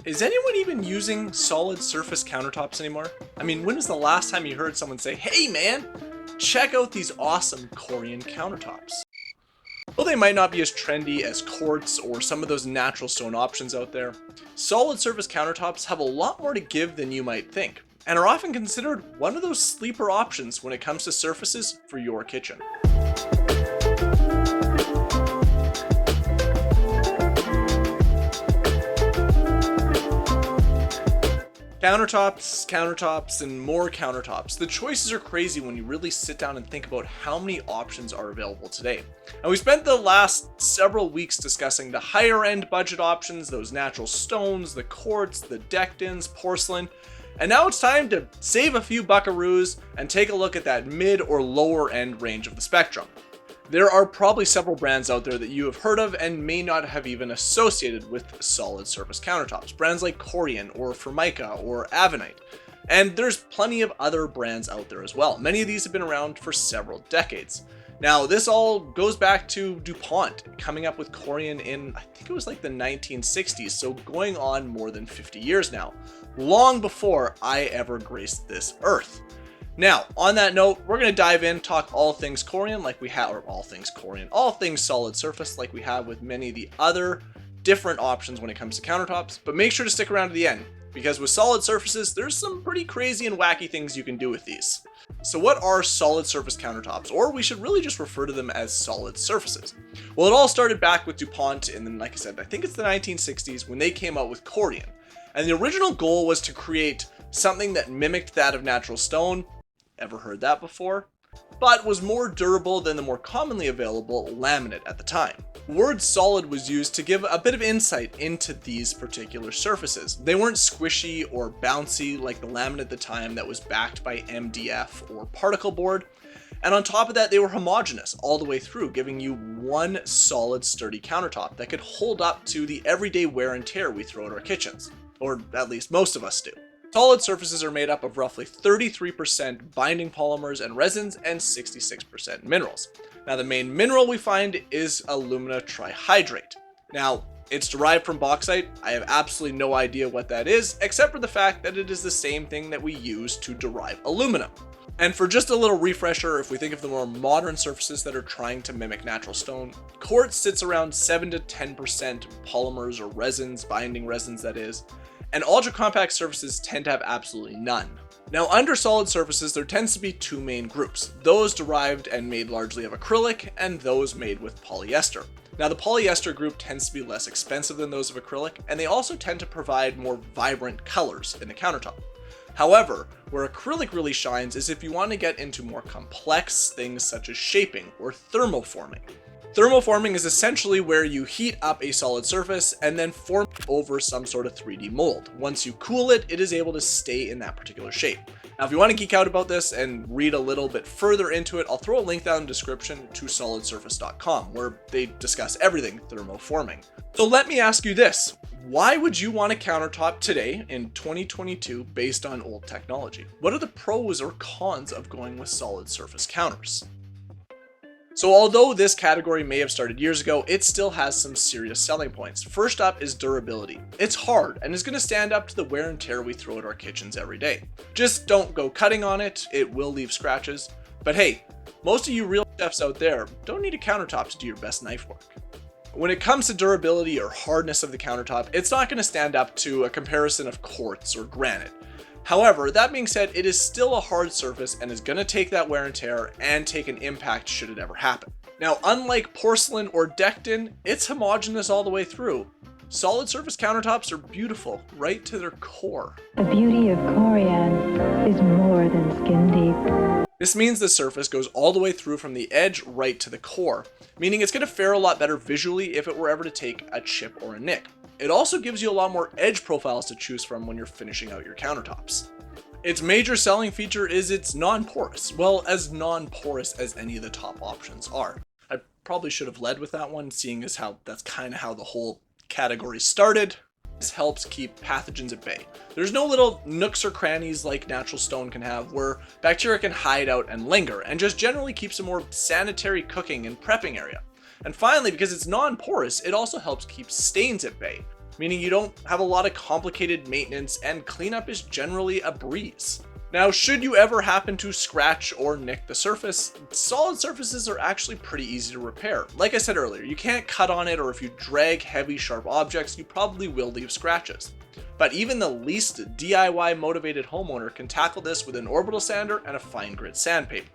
Is anyone even using solid surface countertops anymore? I mean, when was the last time you heard someone say, "Hey man, check out these awesome Corian countertops"? Though they might not be as trendy as Quartz or some of those natural stone options out there, solid surface countertops have a lot more to give than you might think, and are often considered one of those sleeper options when it comes to surfaces for your kitchen. Countertops, and more countertops. The choices are crazy when you really sit down and think about how many options are available today. And we spent the last several weeks discussing the higher end budget options, those natural stones, the quartz, the decked-ins, porcelain, and now it's time to save a few buckaroos and take a look at that mid or lower end range of the spectrum. There are probably several brands out there that you have heard of and may not have even associated with solid surface countertops. Brands like Corian or Formica or Avenite. And there's plenty of other brands out there as well. Many of these have been around for several decades. Now, this all goes back to Dupont coming up with Corian in, I think it was like the 1960s, so going on more than 50 years now, long before I ever graced this earth. Now, on that note, we're going to dive in, talk all things Corian like we have, or all things solid surface like we have with many of the other different options when it comes to countertops, but make sure to stick around to the end, because with solid surfaces, there's some pretty crazy and wacky things you can do with these. So what are solid surface countertops, or we should really just refer to them as solid surfaces? Well, it all started back with Dupont, and then, like I said, I think it's the 1960s when they came out with Corian. And the original goal was to create something that mimicked that of natural stone. Ever heard that before? But was more durable than the more commonly available laminate at the time. The word solid was used to give a bit of insight into these particular surfaces. They weren't squishy or bouncy like the laminate at the time that was backed by MDF or particle board. And on top of that, they were homogeneous all the way through, giving you one solid sturdy countertop that could hold up to the everyday wear and tear we throw at our kitchens. Or at least most of us do. Solid surfaces are made up of roughly 33% binding polymers and resins and 66% minerals. Now, the main mineral we find is alumina trihydrate. Now, it's derived from bauxite. I have absolutely no idea what that is, except for the fact that it is the same thing that we use to derive aluminum. And for just a little refresher, if we think of the more modern surfaces that are trying to mimic natural stone, quartz sits around 7 to 10% polymers or resins, binding resins that is, and ultra-compact surfaces tend to have absolutely none. Now, under solid surfaces, there tends to be two main groups, those derived and made largely of acrylic, and those made with polyester. Now, the polyester group tends to be less expensive than those of acrylic, and they also tend to provide more vibrant colors in the countertop. However, where acrylic really shines is if you want to get into more complex things such as shaping or thermoforming. Thermoforming is essentially where you heat up a solid surface and then form it over some sort of 3D mold. Once you cool it, it is able to stay in that particular shape. Now, if you want to geek out about this and read a little bit further into it, I'll throw a link down in the description to solidsurface.com where they discuss everything thermoforming. So let me ask you this. Why would you want a countertop today in 2022 based on old technology? What are the pros or cons of going with solid surface counters? So although this category may have started years ago, it still has some serious selling points. First up is durability. It's hard and is going to stand up to the wear and tear we throw at our kitchens every day. Just don't go cutting on it, it will leave scratches. But hey, most of you real chefs out there don't need a countertop to do your best knife work. When it comes to durability or hardness of the countertop, it's not going to stand up to a comparison of quartz or granite. However, that being said, it is still a hard surface and is going to take that wear and tear and take an impact should it ever happen. Now, unlike porcelain or decked in, it's homogeneous all the way through. Solid surface countertops are beautiful right to their core. The beauty of Corian is more than skin deep. This means the surface goes all the way through from the edge right to the core, meaning it's going to fare a lot better visually if it were ever to take a chip or a nick. It also gives you a lot more edge profiles to choose from when you're finishing out your countertops. Its major selling feature is it's non-porous. Well, as non-porous as any of the top options are. I probably should have led with that one, seeing as how that's kind of how the whole category started. This helps keep pathogens at bay. There's no little nooks or crannies like natural stone can have where bacteria can hide out and linger, and just generally keeps a more sanitary cooking and prepping area. And finally, because it's non-porous, it also helps keep stains at bay. meaning you don't have a lot of complicated maintenance and cleanup is generally a breeze. Now, should you ever happen to scratch or nick the surface, solid surfaces are actually pretty easy to repair. Like I said earlier, you can't cut on it, or if you drag heavy, sharp objects, you probably will leave scratches. But even the least DIY motivated homeowner can tackle this with an orbital sander and a fine grit sandpaper.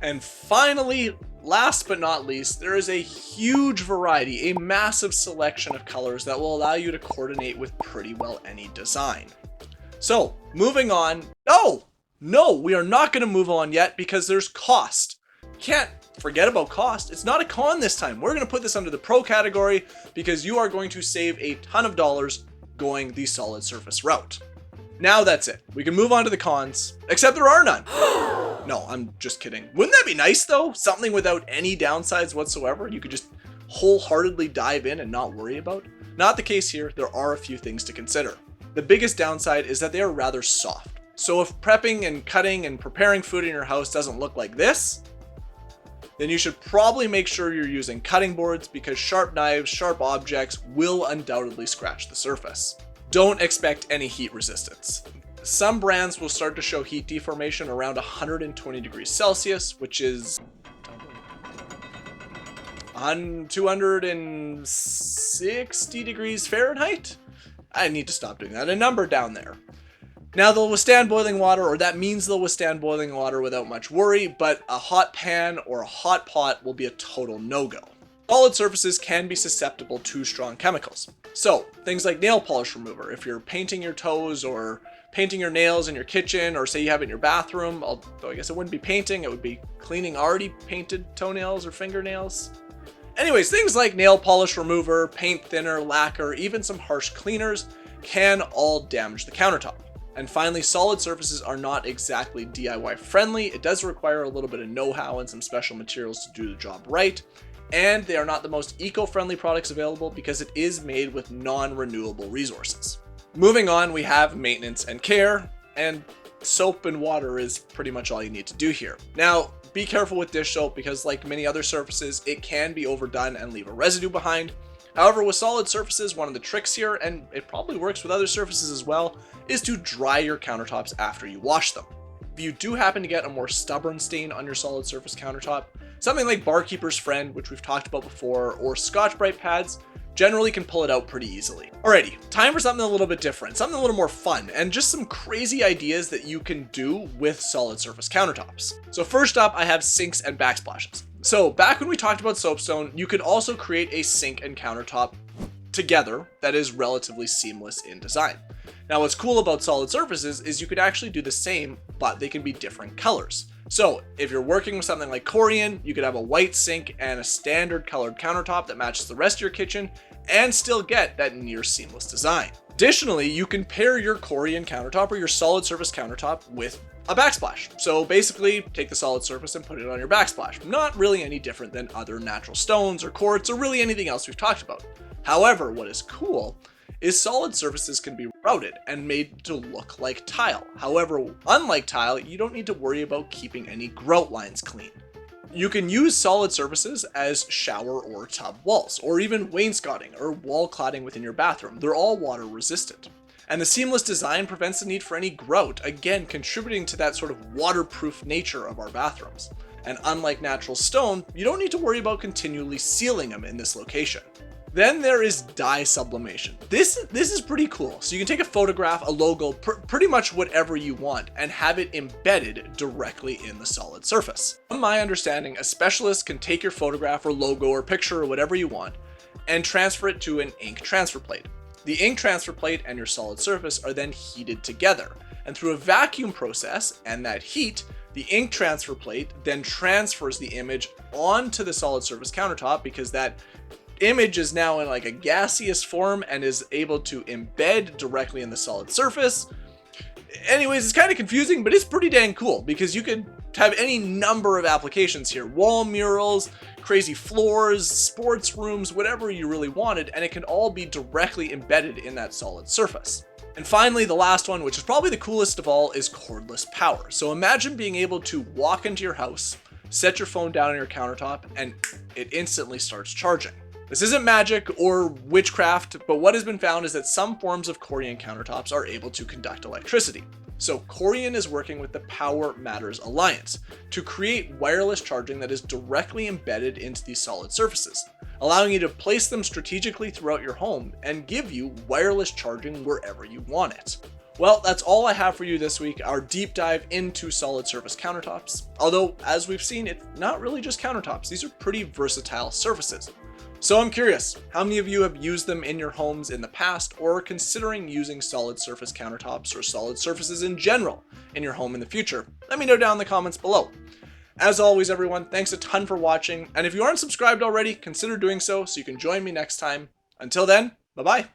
And finally, last but not least, there is a huge variety, a massive selection of colors that will allow you to coordinate with pretty well any design. So, moving on. No, we are not going to move on yet because there's cost. Can't forget about cost. It's not a con this time. We're going to put this under the pro category because you are going to save a ton of dollars going the solid surface route. Now that's it. We can move on to the cons, except there are none. No, I'm just kidding. Wouldn't that be nice though? Something without any downsides whatsoever. You could just wholeheartedly dive in and not worry about. Not the case here. There are a few things to consider. The biggest downside is that they are rather soft. So if prepping and cutting and preparing food in your house doesn't look like this, then you should probably make sure you're using cutting boards because sharp knives, sharp objects will undoubtedly scratch the surface. Don't expect any heat resistance. Some brands will start to show heat deformation around 120 degrees Celsius, which is 260 degrees Fahrenheit. I need to stop doing that. A number down there. Now they'll withstand boiling water, or that means they'll withstand boiling water without much worry, but a hot pan or a hot pot will be a total no-go. Solid surfaces can be susceptible to strong chemicals. So things like nail polish remover, if you're painting your toes or painting your nails in your kitchen, or say you have it in your bathroom, although I guess it wouldn't be painting, it would be cleaning already painted toenails or fingernails. Anyways, things like nail polish remover, paint thinner, lacquer, even some harsh cleaners can all damage the countertop. And finally, solid surfaces are not exactly DIY friendly. It does require a little bit of know-how and some special materials to do the job right. And they are not the most eco-friendly products available because it is made with non-renewable resources. Moving on, we have maintenance and care, and soap and water is pretty much all you need to do here. Now, be careful with dish soap because like many other surfaces, it can be overdone and leave a residue behind. However, with solid surfaces, one of the tricks here, and it probably works with other surfaces as well, is to dry your countertops after you wash them. If you do happen to get a more stubborn stain on your solid surface countertop, something like Barkeeper's Friend, which we've talked about before, or Scotch-Brite pads, generally can pull it out pretty easily. Alrighty, time for something a little bit different, something a little more fun, and just some crazy ideas that you can do with solid surface countertops. So first up, I have sinks and backsplashes. So back when we talked about soapstone, you could also create a sink and countertop together that is relatively seamless in design. Now what's cool about solid surfaces is you could actually do the same, but they can be different colors. So if you're working with something like Corian, you could have a white sink and a standard colored countertop that matches the rest of your kitchen and still get that near seamless design. Additionally, you can pair your Corian countertop or your solid surface countertop with a backsplash. So basically take the solid surface and put it on your backsplash. Not really any different than other natural stones or quartz or really anything else we've talked about. However, what is cool is solid surfaces can be routed and made to look like tile. However, unlike tile, you don't need to worry about keeping any grout lines clean. You can use solid surfaces as shower or tub walls, or even wainscoting or wall cladding within your bathroom. They're all water resistant. And the seamless design prevents the need for any grout, again contributing to that sort of waterproof nature of our bathrooms. And unlike natural stone, you don't need to worry about continually sealing them in this location. Then there is dye sublimation. This is pretty cool. So you can take a photograph, a logo, pretty much whatever you want, and have it embedded directly in the solid surface. From my understanding, a specialist can take your photograph or logo or picture or whatever you want and transfer it to an ink transfer plate. The ink transfer plate and your solid surface are then heated together, and through a vacuum process and that heat, the ink transfer plate then transfers the image onto the solid surface countertop because that image is now in like a gaseous form and is able to embed directly in the solid surface. Anyways, it's kind of confusing, but it's pretty dang cool because you could have any number of applications here. Wall murals, crazy floors, sports rooms, whatever you really wanted, and it can all be directly embedded in that solid surface. And finally, the last one, which is probably the coolest of all, is cordless power. So imagine being able to walk into your house, set your phone down on your countertop, and it instantly starts charging. This isn't magic or witchcraft, but what has been found is that some forms of Corian countertops are able to conduct electricity. So Corian is working with the Power Matters Alliance to create wireless charging that is directly embedded into these solid surfaces, allowing you to place them strategically throughout your home and give you wireless charging wherever you want it. Well, that's all I have for you this week, our deep dive into solid surface countertops. Although, as we've seen, it's not really just countertops. These are pretty versatile surfaces. So I'm curious, how many of you have used them in your homes in the past or are considering using solid surface countertops or solid surfaces in general in your home in the future? Let me know down in the comments below. As always, everyone, thanks a ton for watching. And if you aren't subscribed already, consider doing so you can join me next time. Until then, bye-bye.